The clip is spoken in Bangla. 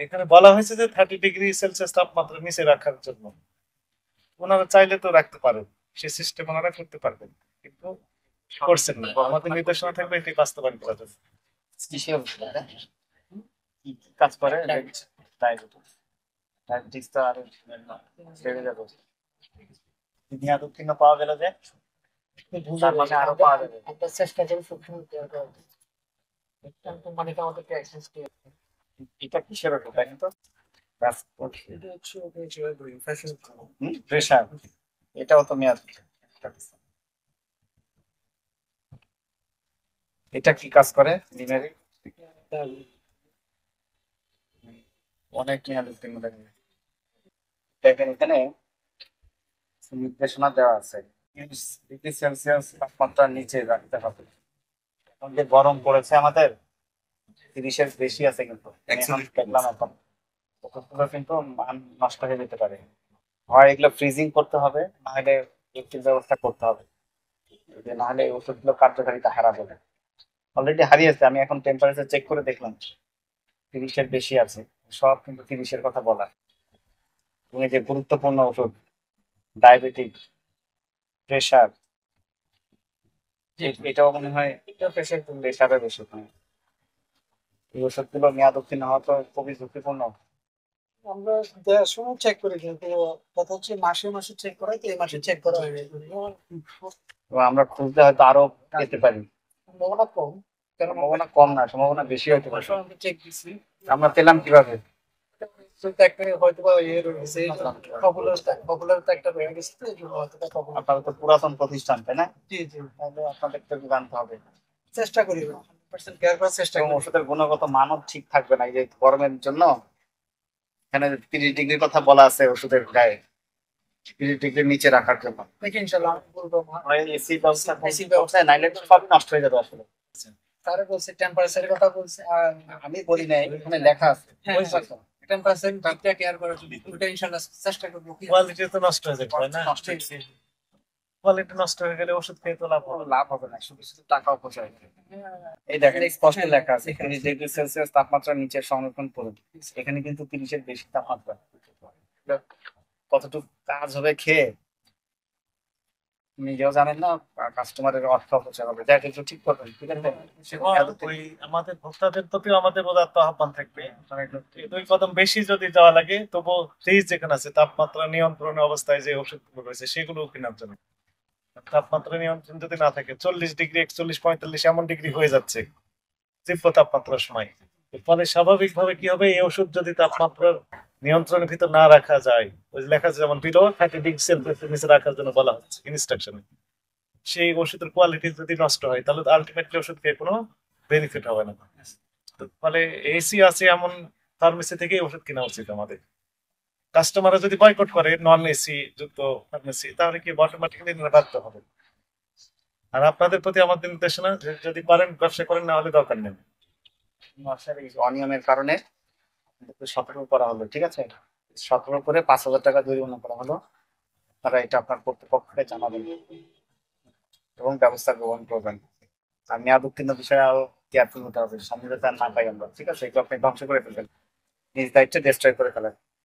এখানে বলা হয়েছে যে 30°C তাপমাত্রা নিচে রাখার জন্য। ওনারা চাইলে তো রাখতে পারেন, সে সিস্টেম ওনারা করতে পারবেন, কিন্তু করছেন না। আমাদের নির্দেশনা থাকবে এটি বাস্তবায়ন করা যাবে। কি কি কাজ করে? ডায়াবেটিস তো আরো বেড়ে যাবে। মেয়াদ উত্তীর্ণ পাওয়া গেল যে তার মানে আরো পাওয়া যাবে। একটা চেষ্টা করে সবসময় কোম্পানিকে আমাদেরকে অ্যাক্সেস দিয়ে এটা কিসের ওষুধ দেখেন তো? এটা হচ্ছে প্রেশার। এটাও তো মেয়াদ। এটা কি কাজ করে? লিনারিক অনেক মেয়াদ উত্তীর্ণ দেখেন। দেখেন এখানে নির্দেশনা দেওয়া আছে 30°C তাপমাত্রার নিচে রাখতে হবে। এখন যে গরম পড়েছে আমাদের 30-এর বেশি আছে, কিন্তু দেখলাম এখন ওষুধগুলো কিন্তু মান নষ্ট হয়ে যেতে পারে। হয় এগুলো ফ্রিজিং করতে হবে, না হলে ইলেকট্রিক ব্যবস্থা করতে হবে, না হলে এই ওষুধগুলো কার্যকারিতা হারাবে। অলরেডি হারিয়েছে। আমি এখন টেম্পারেচার চেক করে দেখলাম 30-এর বেশি আছে। সব কিন্তু 30-এর কথা বলা। তুমি যে গুরুত্বপূর্ণ ওষুধ ডায়াবেটিক, প্রেশার, এটাও মনে হয় প্রেশারের ওষুধ। এই ওষুধগুলো মেয়াদ উত্তীর্ণ হওয়া তো খুবই ঝুঁকিপূর্ণ। আমরা দেওয়ার সময় চেক করি, কিন্তু কথা হচ্ছে মাসে মাসে চেক করাই, তো এই মাসে চেক করা হয়নি। এবং আমরা খুঁজলে হয়তো আরো পেতে পারি। সম্ভাবনা কম, কারণ সম্ভাবনা কম না, সম্ভাবনা বেশি হতে পারে। আমরা চেক দিচ্ছি। আমরা পেলাম কিভাবে? একটা হয়তো বা ইয়ে রয়েছে, পপুলার একটা রয়ে গেছে, তো এই জন্য হয়তো বা popular। আপনারা তো পুরাতন প্রতিষ্ঠান, তাই না? জি জি, তাহলে আপনাদের তো জানতে হবে। চেষ্টা করি 100% কেয়ার করার চেষ্টা এবং করি। ওষুধের গুণগত মানও ঠিক থাকবে না। এই যে গরমের জন্য এখানে 30°র কথা বলা আছে ওষুধের গায়ে, 30°র নিচে রাখার জন্য। দেখি ইনশাল্লাহ আমি বলবো না। এসি ব্যবস্থা, এসি ব্যবস্থা নাইলে তো সব নষ্ট হয়ে যাবে আসলে। তারা বলছে টেম্পারেচারের কথা বলছে, আর আমি বলি নাই, এখানে লেখা আছে। টেম্পারেচার ঠিকঠাক কেয়ার করার জন্য ওটা ইনশাল্লাহ চেষ্টা করবো। কোয়ালিটি তো নষ্ট হয়ে যাবে, তাই না? কোয়ালিটি নষ্ট হয়ে গেলে ওষুধ খেয়ে তো লাভ হবে না, শুধু শুধু টাকা অপচয়। এই দেখেন স্পষ্ট লেখা আছে 30°C তাপমাত্রার নিচে সংরক্ষণ করুন। এখানে কিন্তু 30-এর বেশি তাপমাত্রা। কতটুকু কাজ হবে খেয়ে নিজেও জানেন না, কাস্টমারের অর্থ অপচয় হবে। দেখ একটু ঠিক করবেন, ঠিক আছে? ওই আমাদের ভোক্তাদের প্রতিও আমাদের উদাত্ত আহ্বান থাকবে। দুই কদম বেশি যদি যাওয়া লাগে, তবুও ফ্রিজ যেখানে আছে তাপমাত্রা নিয়ন্ত্রণের অবস্থায় যে ওষুধগুলো রয়েছে সেগুলো কেনার জন্য। তাপমাত্রা নিয়ন্ত্রণ যদি না থাকে, 40°, 41, 45 এমন ডিগ্রি হয়ে যাচ্ছে তীব্র তাপমাত্রার সময়। এর ফলে স্বাভাবিকভাবে কি হবে, এই ওষুধ যদি তাপমাত্রার নিয়ন্ত্রণের ভিতর না রাখা যায়, ওই যে লেখা আছে যেমন বিলো 30°C নিচে রাখার জন্য বলা হচ্ছে ইনস্ট্রাকশনে, সেই ওষুধের কোয়ালিটি যদি নষ্ট হয়, তাহলে আলটিমেটলি ওষুধ খেয়ে কোনো বেনিফিট হবে না। ফলে এসি আছে এমন ফার্মেসি থেকে ওষুধ কেনা উচিত আমাদের। কাস্টমাররা যদি বয়কট করে নন এসি যুক্ত ফার্মেসি, তাহলে কি অটোমেটিক্যালি বাধ্য হবে। আর আপনাদের প্রতি আমাদের নির্দেশনা, যদি পারেন ব্যবসা করেন, না হলে দরকার নেই। অনিয়মের কারণে সতর্ক করা হলো, ঠিক আছে? সতর্ক করে 5,000 টাকা জরিমানা করা হলো। তারা এটা আপনার কর্তৃপক্ষকে জানাবেন এবং ব্যবস্থা গ্রহণ করবেন। আর মেয়াদ উত্তীর্ণ বিষয়ে আরো কেয়ারফুল হতে হবে, সামনে যাতে আর না পাই আমরা, ঠিক আছে? এগুলো আপনি ধ্বংস করে ফেলবেন, নিজ দায়িত্বে ডিস্ট্রয় করে ফেলেন।